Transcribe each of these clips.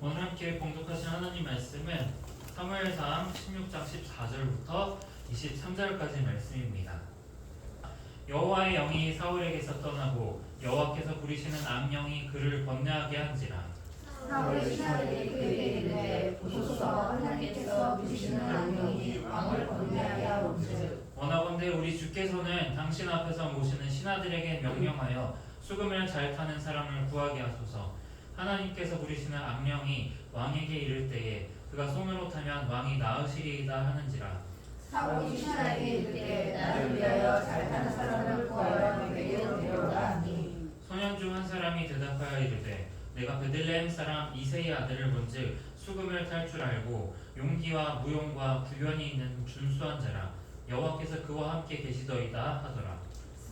오늘 함께 봉독하신 하나님 말씀은 사무엘상 16장 14절부터 23절까지 말씀입니다. 여호와의 영이 사울에게서 떠나고 여호와께서 부리시는 악령이 그를 번뇌하게 한지라. 사울이 신하에게 그에게 이르되 보소서 하나님께서 부리시는 악령이 왕을 번뇌하게 하온즉 원하건대 우리 주께서는 당신 앞에서 모시는 신하들에게 명령하여 수금을 잘 타는 사람을 구하게 하소서. 하나님께서 부리시는 악령이 왕에게 이를 때에 그가 손으로 타면 왕이 나으시리이다 하는지라. 사울이 신하에게 이르되 나를 위하여 잘 타는 사람을 구하여 내게로 데려오라 하니 소년 중 한 사람이 대답하여 이르되 내가 베들레헴 사람 이새의 아들을 본즉 수금을 탈 줄 알고 용기와 무용과 구변이 있는 준수한 자라. 여호와께서 그와 함께 계시더이다 하더라.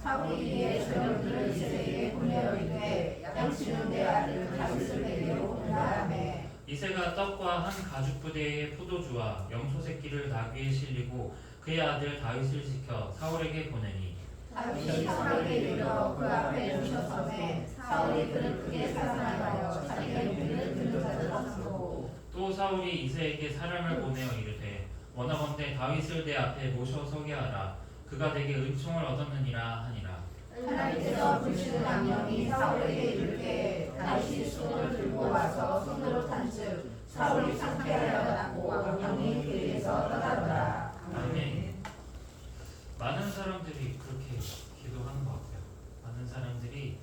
사울이 이에 전령들을 이새에게 보내어 이르되 양치는 내 아들 다윗을 내게로 보내라 하매 이새가 떡과 한 가죽 부대의 포도주와 염소 새끼를 나귀에 실리고 그의 아들 다윗을 시켜 사울에게 보내니 다윗이 사울에게 이르러 그 앞에 누셨음에 사울이 그를 크게 사랑하여 자기의 무기를 들여다보고 또 사울이 이새에게 사람을 보내어 이르되 원하건대 다윗을 내 앞에 모셔 서게 하라. 그가 내게 은총을 얻었느니라 하니라. 하나님께서 부리시는 악령이 사울에게 이르되 다윗이 수금을 들고 와서 손으로 탄즉 사울이 상쾌하여 났고 악령이 그에게서 떠나더라. 아멘. 많은 사람들이 그렇게 기도하는 것 같아요. 많은 사람들이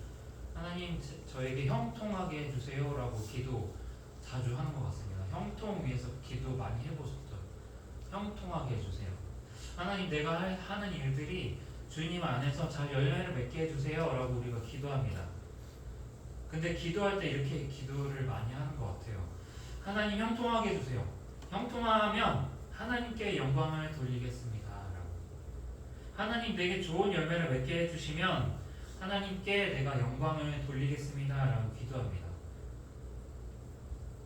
하나님 저에게 형통하게 해주세요라고 기도 자주 하는 것 같습니다. 형통 위해서 기도 많이 해보셨죠? 형통하게 해주세요. 하나님 내가 하는 일들이 주님 안에서 잘 열매를 맺게 해주세요 라고 우리가 기도합니다. 근데 기도할 때 이렇게 기도를 많이 하는 것 같아요. 하나님 형통하게 해주세요. 형통하면 하나님께 영광을 돌리겠습니다 라고. 하나님 내게 좋은 열매를 맺게 해주시면 하나님께 내가 영광을 돌리겠습니다 라고 기도합니다.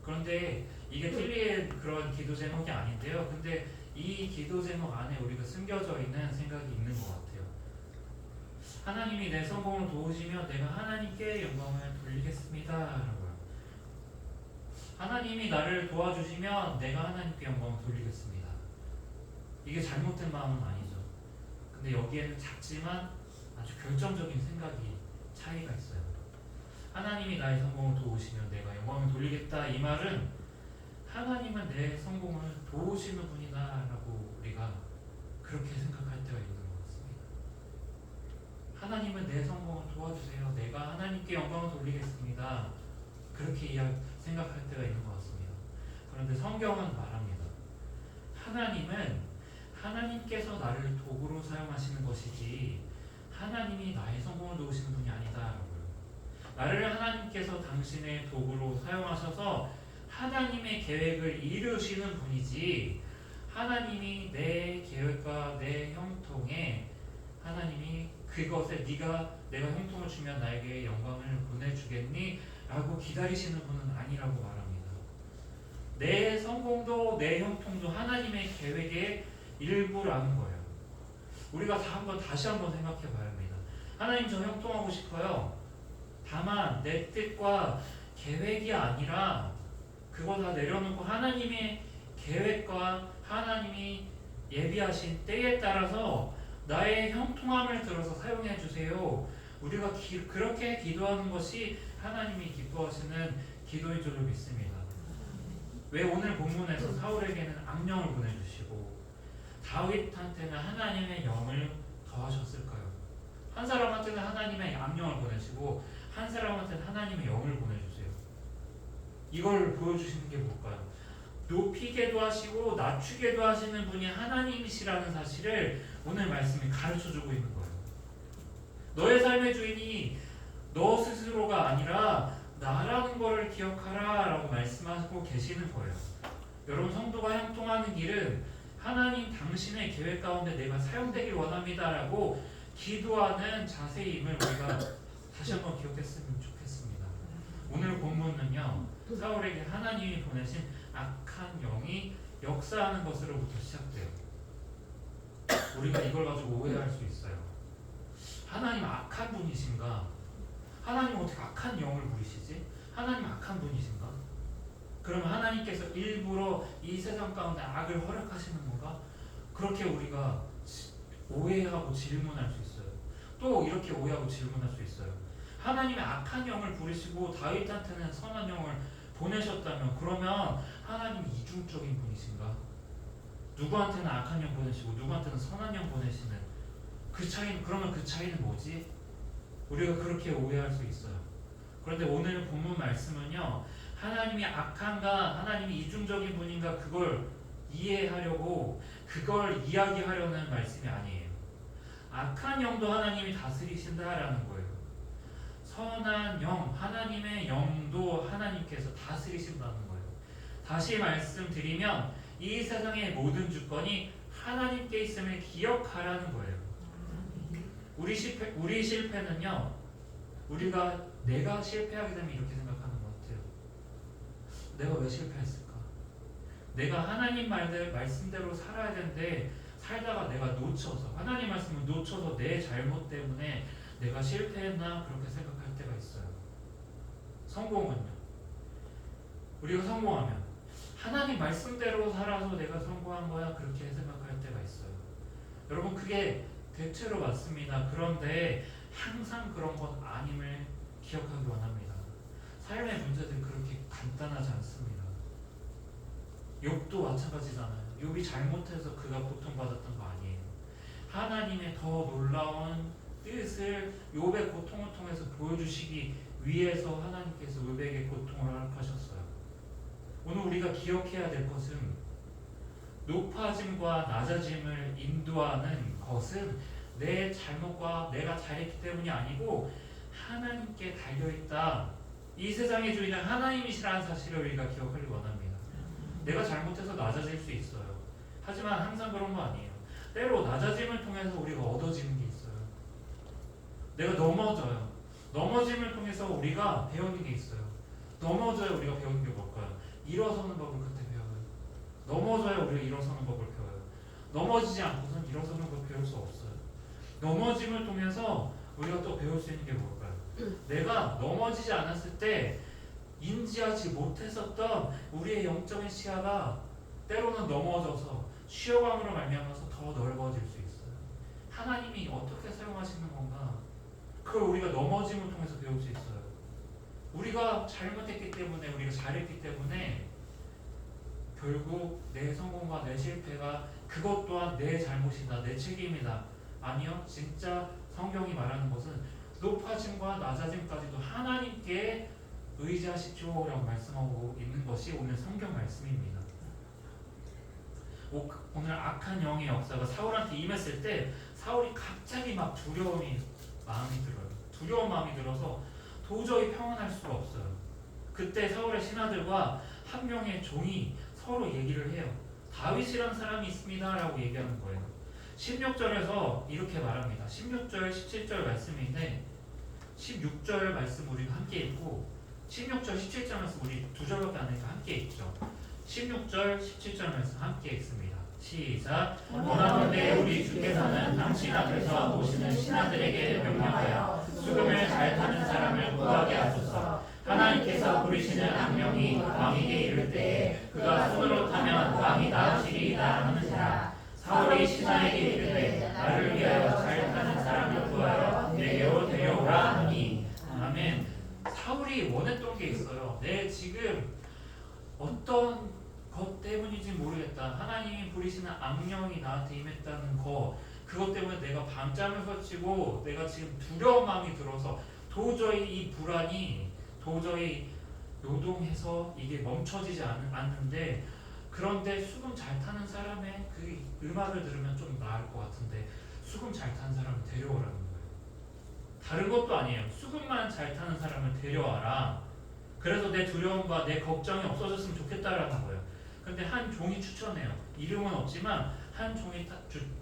그런데 이게 틀린 그런 기도 제목이 아닌데요. 근데 이 기도 제목 안에 우리가 숨겨져 있는 생각이 있는 것 같아요. 하나님이 내 성공을 도우시며 내가 하나님께 영광을 돌리겠습니다 라고요. 하나님이 나를 도와주시면 내가 하나님께 영광을 돌리겠습니다. 이게 잘못된 마음은 아니죠. 근데 여기에는 작지만 아주 결정적인 생각이 차이가 있어요. 하나님이 나의 성공을 도우시면 내가 영광을 돌리겠다 이 말은 하나님은 내 성공을 도우시는 분이다 라고 우리가 그렇게 생각할 때가 있는 것 같습니다. 하나님은 내 성공을 도와주세요. 내가 하나님께 영광을 돌리겠습니다. 그렇게 생각할 때가 있는 것 같습니다. 그런데 성경은 말합니다. 하나님은 하나님께서 나를 도구로 사용하시는 것이지 하나님이 나의 성공을 도우시는 분이 아니다 라고요. 나를 하나님께서 당신의 도구로 사용하셔서 하나님의 계획을 이루시는 분이지 하나님이 내 계획과 내 형통에 하나님이 그것에 내가 형통을 주면 나에게 영광을 보내주겠니? 라고 기다리시는 분은 아니라고 말합니다. 내 성공도 내 형통도 하나님의 계획의 일부라는 거예요. 우리가 다시 한번 생각해 봐야 합니다. 하나님 저 형통하고 싶어요. 다만 내 뜻과 계획이 아니라 그거 다 내려놓고 하나님의 계획과 하나님이 예비하신 때에 따라서 나의 형통함을 들어서 사용해 주세요. 우리가 그렇게 기도하는 것이 하나님이 기뻐하시는 기도인 줄로 믿습니다. 왜 오늘 본문에서 사울에게는 악령을 보내주시고 다윗한테는 하나님의 영을 더하셨을까요? 한 사람한테는 하나님의 악령을 보내시고 한 사람한테는 하나님의 영을 보내주세요. 이걸 보여주시는 게 뭘까요? 높이게도 하시고 낮추게도 하시는 분이 하나님이시라는 사실을 오늘 말씀이 가르쳐주고 있는 거예요. 너의 삶의 주인이 너 스스로가 아니라 나라는 것을 기억하라 라고 말씀하고 계시는 거예요. 여러분 성도가 형통하는 길은 하나님 당신의 계획 가운데 내가 사용되길 원합니다 라고 기도하는 자세임을 우리가 다시 한번 기억했으면 좋겠습니다. 오늘 본문은요 사울에게 하나님이 보내신 악한 영이 역사하는 것으로부터 시작돼요. 우리가 이걸 가지고 오해할 수 있어요. 하나님 악한 분이신가? 하나님 어떻게 악한 영을 부리시지? 하나님 악한 분이신가? 하나님께서 일부러 이 세상 가운데 악을 허락하시는 건가? 그렇게 우리가 오해하고 질문할 수 있어요. 또 이렇게 오해하고 질문할 수 있어요. 하나님의 악한 영을 부리시고 다윗한테는 선한 영을 보내셨다면 그러면 하나님이 이중적인 분이신가? 누구한테는 악한 영 보내시고 누구한테는 선한 영 보내시는 그 차이, 그러면 그 차이는 뭐지? 우리가 그렇게 오해할 수 있어요. 그런데 오늘 본문 말씀은요, 하나님이 악한가 하나님이 이중적인 분인가 그걸 이해하려고 그걸 이야기하려는 말씀이 아니에요. 악한 영도 하나님이 다스리신다라는 거예요. 선한 영, 하나님의 영도 하나님께서 다스리신다는 거예요. 다시 말씀드리면 이 세상의 모든 주권이 하나님께 있음을 기억하라는 거예요. 우리 실패는요, 내가 실패하게 되면 이렇게 생각하는 것 같아요. 내가 왜 실패했을까? 내가 하나님 말씀대로 살아야 되는데 살다가 내가 놓쳐서, 하나님 말씀을 놓쳐서 내 잘못 때문에 내가 실패했나 그렇게 생각할 때가 있어요. 성공은요, 우리가 성공하면 하나님 말씀대로 살아서 내가 성공한 거야 그렇게 생각할 때가 있어요. 여러분, 그게 대체로 맞습니다. 그런데 항상 그런 건 아님을 기억하기 원합니다. 삶의 문제들은 그렇게 간단하지 않습니다. 욥도 마찬가지잖아요. 욥이 잘못해서 그가 고통받았던 거 아니에요. 하나님의 더 놀라운 뜻을 욥의 고통을 통해서 보여주시기 위해서 하나님께서 욥에게 고통을 허락하셨어요. 오늘 우리가 기억해야 될 것은 높아짐과 낮아짐을 인도하는 것은 내 잘못과 내가 잘했기 때문이 아니고 하나님께 달려있다. 이 세상의 주인은 하나님이시라는 사실을 우리가 기억하길 원합니다. 내가 잘못해서 낮아질 수 있어요. 하지만 항상 그런 거 아니에요. 때로 낮아짐을 통해서 우리가 얻어지는 게 있어요. 내가 넘어져요. 넘어짐을 통해서 우리가 배우는 게 있어요. 넘어져야 우리가 배우는 게 뭘까요? 일어서는 법을 그때 배워요. 넘어져야 우리가 일어서는 법을 배워요. 넘어지지 않고서는 일어서는 걸 배울 수 없어요. 넘어짐을 통해서 우리가 또 배울 수 있는 게 뭘까요? 내가 넘어지지 않았을 때 인지하지 못했었던 우리의 영적인 시야가 때로는 넘어져서 쉬어감으로 말미암아서 더 넓어질 수 있어요. 하나님이 어떻게 사용하시는 건가? 그걸 우리가 넘어짐을 통해서 배울 수 있어요. 우리가 잘못했기 때문에, 우리가 잘했기 때문에 결국 내 성공과 내 실패가 그것 또한 내 잘못이다, 내 책임이다. 아니요, 진짜 성경이 말하는 것은 높아짐과 낮아짐까지도 하나님께 의지하십시오라고 말씀하고 있는 것이 오늘 성경 말씀입니다. 오늘 악한 영의 역사가 사울한테 임했을 때 사울이 갑자기 막 두려운 마음이 들어서 도저히 평안할 수가 없어요. 그때 사울의 신하들과 한 명의 종이 서로 얘기를 해요. 다윗이라는 사람이 있습니다 라고 얘기하는 거예요. 16절에서 이렇게 말합니다. 16절, 17절 말씀인데 16절 말씀 우리가 함께 읽고 16절, 17절 말씀 우리 두 절밖에 안 하니까 함께 읽죠. 16절, 17절 말씀 함께 읽습니다. 시작. 원하건대 우리 주께서는 당신 앞에서 오시는 신하들에게 명령하여 수금을 잘 타는 사람을 구하게 하소서. 하나님께서 부리시는 악령이 왕에게 이를 때에 그가 손으로 타면 왕이 나으시리이다 하는지라. 사울이 신하에게 이르되 나를 위하여 잘 타는 사람을 구하여 내게로 데려오라 하니. 아멘. 사울이 원했던 게 있어요. 내 지금 어떤 것 때문인지 모르겠다. 하나님이 부리시는 악령이 나한테 임했다는 거, 그것 때문에 내가 밤잠을 설치고 내가 지금 두려운 마음이 들어서 도저히 이 불안이 도저히 요동해서 이게 멈춰지지 않는데, 그런데 수금 잘 타는 사람의 그 음악을 들으면 좀 나을 것 같은데 수금 잘 타는 사람을 데려오라는 거예요. 다른 것도 아니에요. 수금만 잘 타는 사람을 데려와라. 그래서 내 두려움과 내 걱정이 없어졌으면 좋겠다라는 거예요. 근데 한 종이 추천해요. 이름은 없지만 한 종이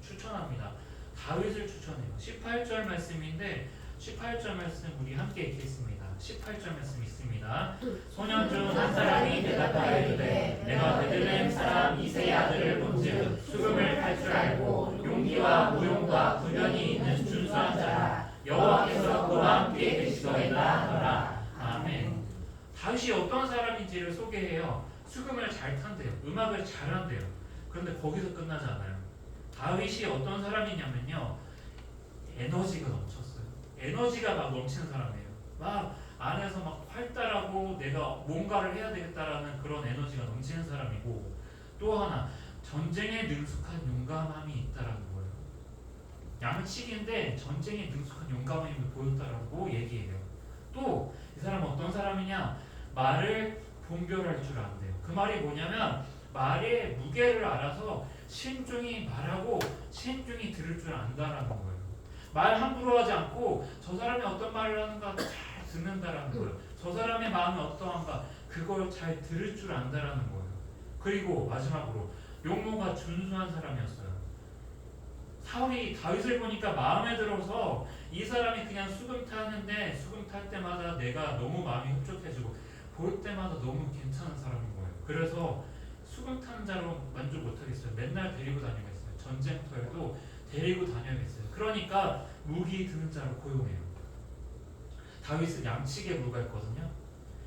추천합니다. 다윗을 추천해요. 18절 말씀인데 18절 말씀 우리 함께 읽겠습니다. 18절 말씀 있습니다. 소년 중 한 사람이 대답하여 이르되 내가 베들레헴 사람 이새의 아들을 본즉 수금을 탈 줄 알고 용기와 무용과 구변이 있는 준수한 자라. 여호와께서 그와 함께 계시더이다 하더라. 아멘. 다윗이 어떤 사람인지를 소개해요. 수금을 잘 탄대요. 음악을 잘한대요. 그런데 거기서 끝나지 않아요. 다윗이 어떤 사람이냐면요. 에너지가 넘쳤어요. 에너지가 막 넘치는 사람이에요. 막 안에서 막 활달하고 내가 뭔가를 해야 되겠다라는 그런 에너지가 넘치는 사람이고, 또 하나 전쟁에 능숙한 용감함이 있다라는 거예요. 양치기인데 전쟁에 능숙한 용감함을 보였다라고 얘기해요. 또 이 사람은 어떤 사람이냐? 말을 분별할 줄 안대요. 그 말이 뭐냐면 말의 무게를 알아서 신중히 말하고 신중히 들을 줄 안다라는 거예요. 말 함부로 하지 않고 저 사람이 어떤 말을 하는가 잘 듣는다라는 거예요. 저 사람의 마음이 어떠한가 그걸 잘 들을 줄 안다라는 거예요. 그리고 마지막으로 용모가 준수한 사람이었어요. 사울이 다윗을 보니까 마음에 들어서 이 사람이 그냥 수금 타는데 수금 탈 때마다 내가 너무 마음이 흡족해지고 볼 때마다 너무 괜찮은 사람인 거예요. 그래서 수금 타는 자로 만족 못하겠어요. 맨날 데리고 다니겠어요. 전쟁터에도 데리고 다녀야겠어요. 그러니까 무기 드는 자로 고용해요. 다윗은 양치기에 불과했거든요.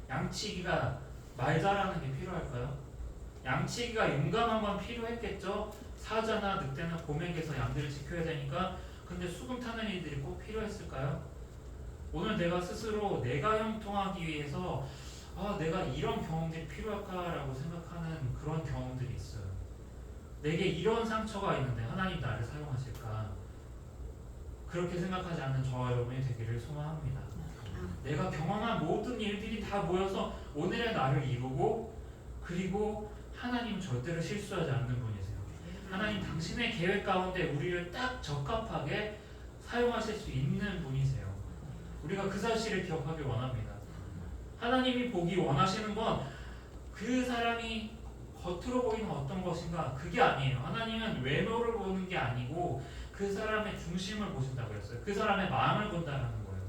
양치기가 말 잘하는 게 필요할까요? 양치기가 용감한 건 필요했겠죠. 사자나 늑대나 곰에게서 양들을 지켜야 되니까. 근데 수금 타는 일들이 꼭 필요했을까요? 오늘 내가 스스로 내가 형통하기 위해서 내가 이런 경험들이 필요할까라고 생각하는 그런 경험들이 있어요. 내게 이런 상처가 있는데 하나님 나를 사용하실까? 그렇게 생각하지 않는 저와 여러분이 되기를 소망합니다. 내가 경험한 모든 일들이 다 모여서 오늘의 나를 이루고, 그리고 하나님 절대로 실수하지 않는 분이세요. 하나님 당신의 계획 가운데 우리를 딱 적합하게 사용하실 수 있는 분이세요. 우리가 그 사실을 기억하길 원합니다. 하나님이 보기 원하시는 건 그 사람이 겉으로 보이는 어떤 것인가, 그게 아니에요. 하나님은 외모를 보는 게 아니고 그 사람의 중심을 보신다고 했어요. 그 사람의 마음을 본다는 거예요.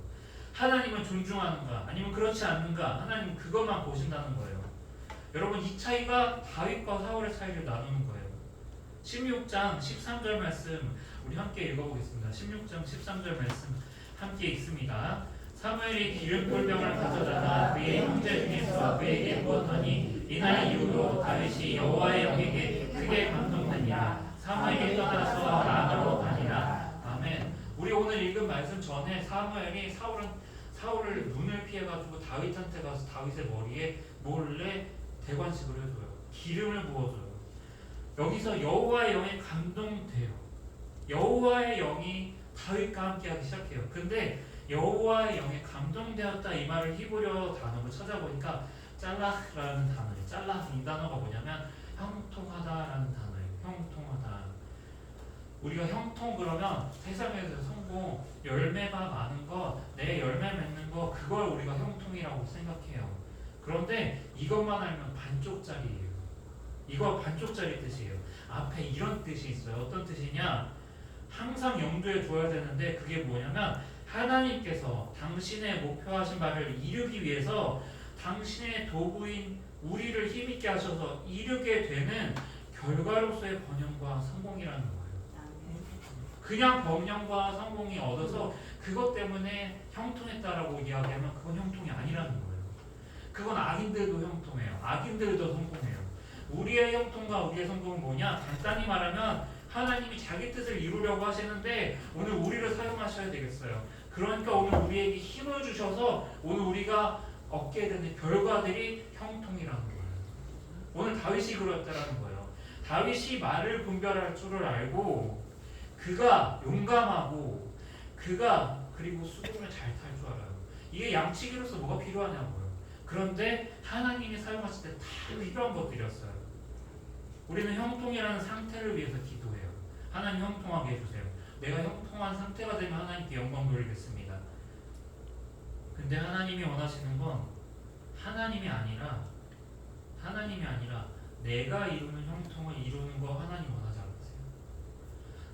하나님은 존중하는가 아니면 그렇지 않는가, 하나님 그것만 보신다는 거예요. 여러분, 이 차이가 다윗과 사울의 차이를 나누는 거예요. 16장 13절 말씀 우리 함께 읽어보겠습니다. 16장 13절 말씀 함께 읽습니다. 사무엘이 기름불병을 가져다가 그의 형제 중에서 그에게 부었더니 이날 이후로 다윗이 여호와의 영에게 크게 감동되니라. 사무엘이 떠나서 라마로 가니라. 아멘. 우리 오늘 읽은 말씀 전에 사무엘이 사울을 눈을 피해가지고 다윗한테 가서 다윗의 머리에 몰래 대관식을 해줘요. 기름을 부어줘요. 여기서 여호와의 영에 감동돼요. 여호와의 영이 다윗과 함께하기 시작해요. 근데 여호와의 영에 감동되었다 이 말을 히브리어 단어로 찾아보니까 짤라흐라는 단어예요. 짤라흐 이 단어가 뭐냐면 형통하다라는 단어예요. 형통하다. 우리가 형통 그러면 세상에서 성공, 열매가 많은 거, 내 열매 맺는 거, 그걸 우리가 형통이라고 생각해요. 그런데 이것만 알면 반쪽짜리예요. 이거 반쪽짜리 뜻이에요. 앞에 이런 뜻이 있어요. 어떤 뜻이냐? 항상 염두에 두어야 되는데 그게 뭐냐면 하나님께서 당신의 목표하신 바를 이루기 위해서 당신의 도구인 우리를 힘있게 하셔서 이루게 되는 결과로서의 번영과 성공이라는 거예요. 그냥 번영과 성공이 얻어서 그것 때문에 형통했다라고 이야기하면 그건 형통이 아니라는 거예요. 그건 악인들도 형통해요. 악인들도 성공해요. 우리의 형통과 우리의 성공은 뭐냐? 간단히 말하면 하나님이 자기 뜻을 이루려고 하시는데 오늘 우리를 사용하셔야 되겠어요. 그러니까 오늘 우리에게 힘을 주셔서 오늘 우리가 얻게 되는 결과들이 형통이라는 거예요. 오늘 다윗이 그랬다라는 거예요. 다윗이 말을 분별할 줄을 알고 그가 용감하고 그가 그리고 수금을 잘 탈 줄 알아요. 이게 양치기로서 뭐가 필요하냐고요. 그런데 하나님이 사용하실 때 다 필요한 것들이었어요. 우리는 형통이라는 상태를 위해서 기도해요. 하나님 형통하게 해주세요. 내가 형통한 상태가 되면 하나님께 영광 돌리겠습니다. 근데 하나님이 원하시는 건 하나님이 아니라 내가 이루는 형통을 이루는 거 하나님 원하지 않으세요.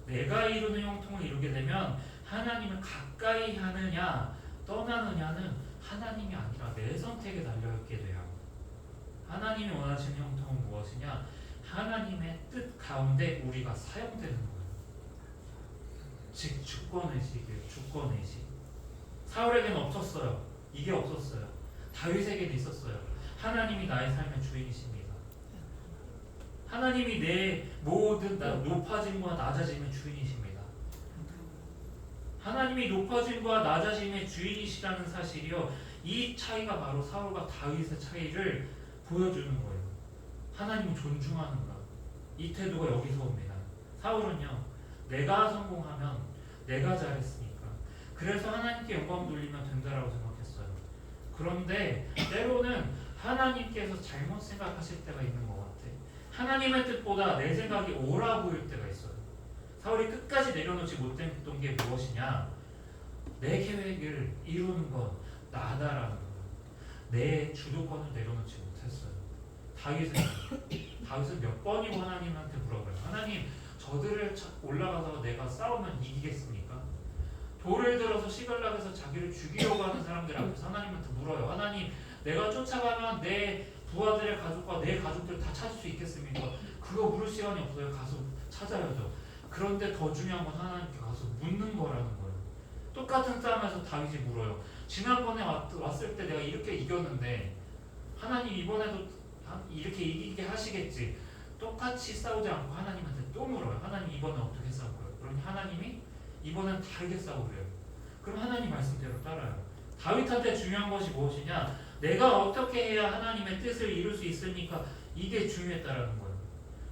내가 이루는 형통을 이루게 되면 하나님을 가까이 하느냐 떠나느냐는 하나님이 아니라 내 선택에 달려있게 돼요. 하나님이 원하시는 형통은 무엇이냐? 하나님의 뜻 가운데 우리가 사용되는 거예요. 즉 주권의식이에요. 주권의식. 사울에게는 없었어요. 이게 없었어요. 다윗에게도 있었어요. 하나님이 나의 삶의 주인이십니다. 하나님이 내 모든 높아짐과 낮아짐의 주인이십니다. 하나님이 높아짐과 낮아짐의 주인이시라는 사실이요, 이 차이가 바로 사울과 다윗의 차이를 보여주는 거예요. 하나님을 존중하는 것, 이 태도가 여기서 옵니다. 사울은요, 내가 성공하면 내가 잘했으니까 그래서 하나님께 영광 돌리면 된다라고 생각했어요. 그런데 때로는 하나님께서 잘못 생각하실 때가 있는 것 같아. 하나님의 뜻보다 내 생각이 옳아 보일 때가 있어요. 사울이 끝까지 내려놓지 못했던 게 무엇이냐? 내 계획을 이루는 건 나다라는 거예요. 내 주도권을 내려놓지 못했어요. 다윗은 몇 번이고 하나님한테 물어봐요. 하나님, 저들을 올라가서 내가 싸우면 이기겠습니까? 돌을 들어서 시글락에서 자기를 죽이려고 하는 사람들 앞에서 하나님한테 물어요. 하나님, 내가 쫓아가면 내 부하들의 가족과 내 가족들 다 찾을 수 있겠습니까? 그거 물을 시간이 없어요. 가서 찾아야죠. 그런데 더 중요한 건 하나님께 가서 묻는 거라는 거예요. 똑같은 싸움에서 다윗이 물어요. 지난번에 왔을 때 내가 이렇게 이겼는데 하나님 이번에도 이렇게 이기게 하시겠지. 똑같이 싸우지 않고 하나님한테 또 물어요. 하나님 이번엔 어떻게 싸울 거예요? 그러니 하나님이 이번엔 다르게 싸우래요. 그럼 하나님 말씀대로 따라요. 다윗한테 중요한 것이 무엇이냐? 내가 어떻게 해야 하나님의 뜻을 이룰 수 있습니까? 이게 중요했다라는 거예요.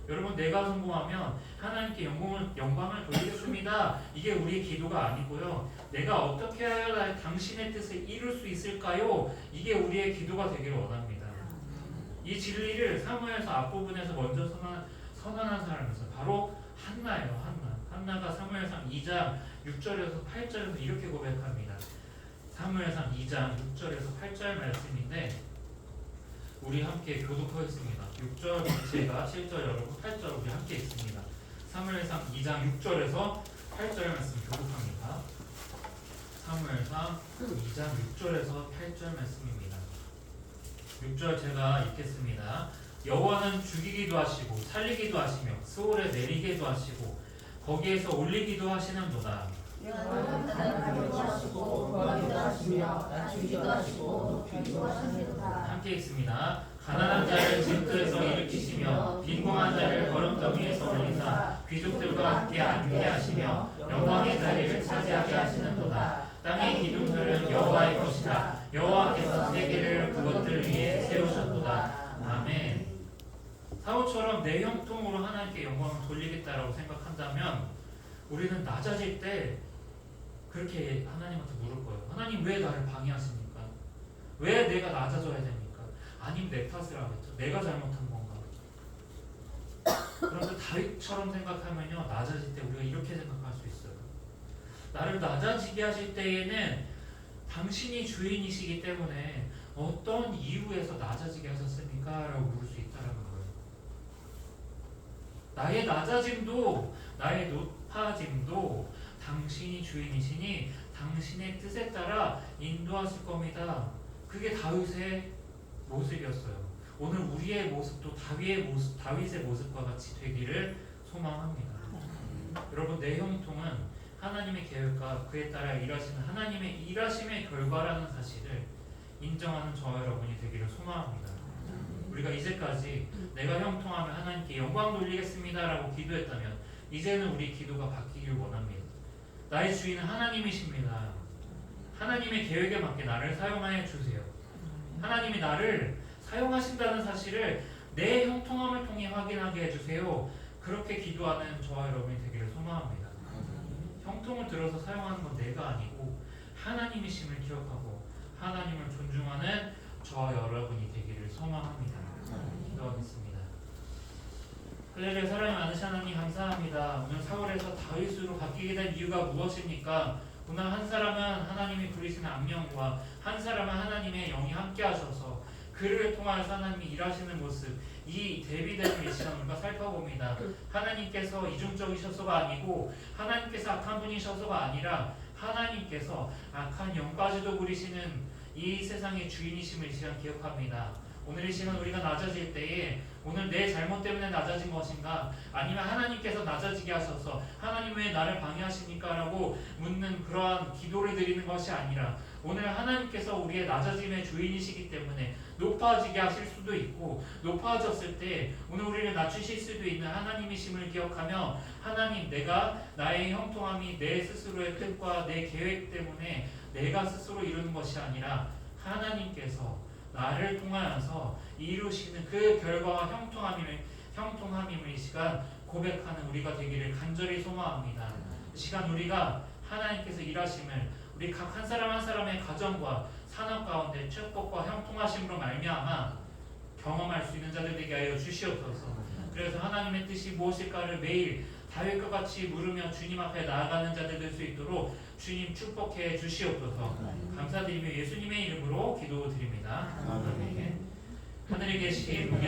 여러분, 내가 성공하면 하나님께 영광을 돌리겠습니다. 이게 우리의 기도가 아니고요. 내가 어떻게 해야 당신의 뜻을 이룰 수 있을까요? 이게 우리의 기도가 되기를 원합니다. 이 진리를 사무엘서 앞부분에서 먼저 선언한 사람이 있어요. 바로 한나예요. 한나가 사무엘상 2장 6절에서 8절에서 이렇게 고백합니다. 사무엘상 2장 6절에서 8절 말씀인데 우리 함께 교독하겠습니다. 6절 제가 7절 여러분 8절 우리 함께 읽습니다. 사무엘상 2장 6절에서 8절 말씀 교독합니다. 사무엘상 2장 6절에서 8절 말씀입니다. 6절 제가 읽겠습니다. 여호와는 죽이기도 하시고 살리기도 하시며 스올에 내리게도 하시고 거기에서 올리기도 하시는도다. 여호와는 가난하게도 하시고 구하기도 하시며 낮추기도 하시고 높이기도 하시는도다. 함께 읽습니다. 가난한 자를 질투에서 일으키시며 빈공한 자를 거름더미에서 올리사 귀족들과 함께 앉게 하시며 영광의 자리를 차지하게 하시는도다. 땅의 기둥들은 여호와의 것이다. 여호와께서 세계를 그것들 위에 세우셨도다. 아멘. 사울처럼 내 형통으로 하나님께 영광을 돌리겠다라고 생각한다면 우리는 낮아질 때 그렇게 하나님한테 물을 거예요. 하나님, 왜 나를 방해하십니까? 왜 내가 낮아져야 됩니까? 아니면 내 탓을 하겠죠. 내가 잘못한 건가? 그런데 다윗처럼 생각하면요, 낮아질 때 우리가 이렇게 생각할 수 있어요. 나를 낮아지게 하실 때에는 당신이 주인이시기 때문에 어떤 이유에서 낮아지게 하셨습니까? 라고 물을 수 있다는 거예요. 나의 낮아짐도 나의 높아짐도 당신이 주인이시니 당신의 뜻에 따라 인도하실 겁니다. 그게 다윗의 모습이었어요. 오늘 우리의 모습도 다윗의 모습과 같이 되기를 소망합니다. 여러분, 내 형통은 하나님의 계획과 그에 따라 일하시는 하나님의 일하심의 결과라는 사실을 인정하는 저와 여러분이 되기를 소망합니다. 우리가 이제까지 내가 형통하면 하나님께 영광 돌리겠습니다 라고 기도했다면 이제는 우리 기도가 바뀌길 원합니다. 나의 주인은 하나님이십니다. 하나님의 계획에 맞게 나를 사용하여 주세요. 하나님이 나를 사용하신다는 사실을 내 형통함을 통해 확인하게 해주세요. 그렇게 기도하는 저와 여러분이 되기를 소망합니다. 형통을 들어서 사용하는 건 내가 아니고 하나님이심을 기억하고 하나님을 존중하는 저와 여러분이 되기를 소망합니다. 기도하겠습니다. 할렐루야. 사랑이 많으신 하나님 감사합니다. 오늘 사울에서 다윗으로 바뀌게 된 이유가 무엇입니까? 오늘 한 사람은 하나님이 부리시는 악령과 한 사람은 하나님의 영이 함께 하셔서 그를 통하여서 하나님이 일하시는 모습, 이 대비되는 이 시간 우리가 살펴봅니다. 하나님께서 이중적이셔서가 아니고 하나님께서 악한 분이셔서가 아니라 하나님께서 악한 영까지도 부리시는 이 세상의 주인이심을 이 시간 기억합니다. 오늘 이 시간 우리가 낮아질 때에 오늘 내 잘못 때문에 낮아진 것인가, 아니면 하나님께서 낮아지게 하셔서 하나님 왜 나를 방해하십니까? 라고 묻는 그러한 기도를 드리는 것이 아니라 오늘 하나님께서 우리의 낮아짐의 주인이시기 때문에 높아지게 하실 수도 있고, 높아졌을 때 오늘 우리를 낮추실 수도 있는 하나님이심을 기억하며, 하나님, 내가 나의 형통함이 내 스스로의 뜻과 내 계획 때문에 내가 스스로 이루는 것이 아니라 하나님께서 나를 통하여서 이루시는 그 결과와 형통함임을 이 시간 고백하는 우리가 되기를 간절히 소망합니다. 이 시간 우리가 하나님께서 일하심을 우리 각 한 사람 한 사람의 가정과 산업 가운데 축복과 형통하심으로 말미암아 경험할 수 있는 자들 되게 하여 주시옵소서. 그래서 하나님의 뜻이 무엇일까를 매일 다윗과 같이 물으며 주님 앞에 나아가는 자들 될 수 있도록 주님 축복해 주시옵소서. 감사드리며 예수님의 이름으로 기도드립니다. 아멘. 하늘에 계신 우리